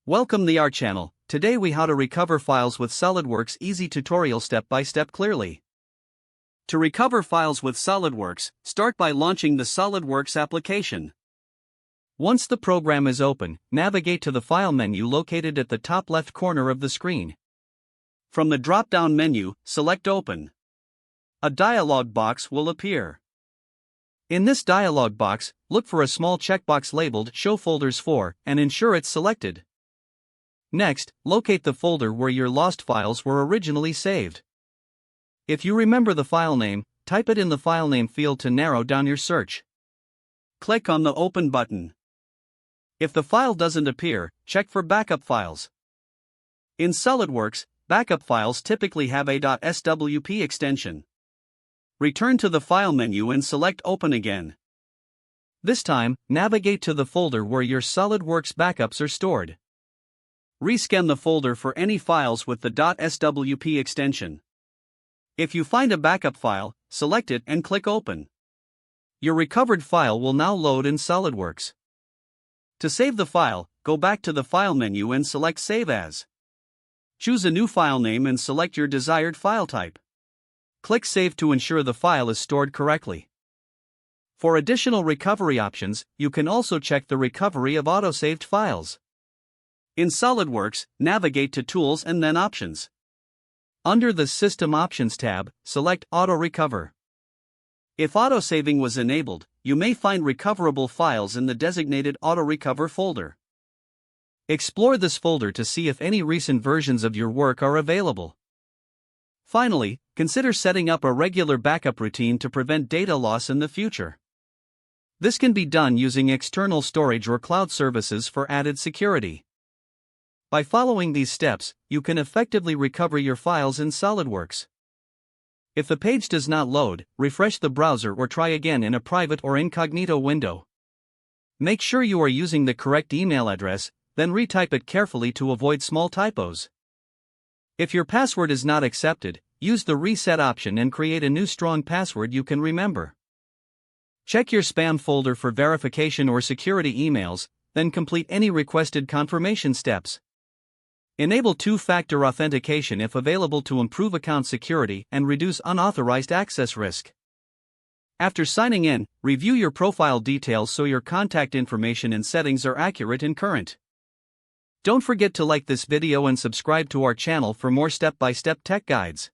Welcome to our channel. Today we how to recover files with SolidWorks easy tutorial step by step clearly. To recover files with SolidWorks, start by launching the SolidWorks application. Once the program is open, navigate to the File menu located at the top left corner of the screen. From the drop-down menu, select Open. A dialog box will appear. In this dialog box, look for a small checkbox labeled Show Folders For and ensure it's selected. Next, locate the folder where your lost files were originally saved. If you remember the file name, type it in the file name field to narrow down your search. Click on the Open button. If the file doesn't appear, check for backup files. In SolidWorks, backup files typically have a .swp extension. Return to the File menu and select Open again. This time, navigate to the folder where your SolidWorks backups are stored. Rescan the folder for any files with the .swp extension. If you find a backup file, select it and click Open. Your recovered file will now load in SolidWorks. To save the file, go back to the File menu and select Save As. Choose a new file name and select your desired file type. Click Save to ensure the file is stored correctly. For additional recovery options, you can also check the recovery of autosaved files. In SolidWorks, navigate to Tools and then Options. Under the System Options tab, select Auto Recover. If autosaving was enabled, you may find recoverable files in the designated Auto Recover folder. Explore this folder to see if any recent versions of your work are available. Finally, consider setting up a regular backup routine to prevent data loss in the future. This can be done using external storage or cloud services for added security. By following these steps, you can effectively recover your files in SolidWorks. If the page does not load, refresh the browser or try again in a private or incognito window. Make sure you are using the correct email address, then retype it carefully to avoid small typos. If your password is not accepted, use the reset option and create a new strong password you can remember. Check your spam folder for verification or security emails, then complete any requested confirmation steps. Enable two-factor authentication if available to improve account security and reduce unauthorized access risk. After signing in, review your profile details so your contact information and settings are accurate and current. Don't forget to like this video and subscribe to our channel for more step-by-step tech guides.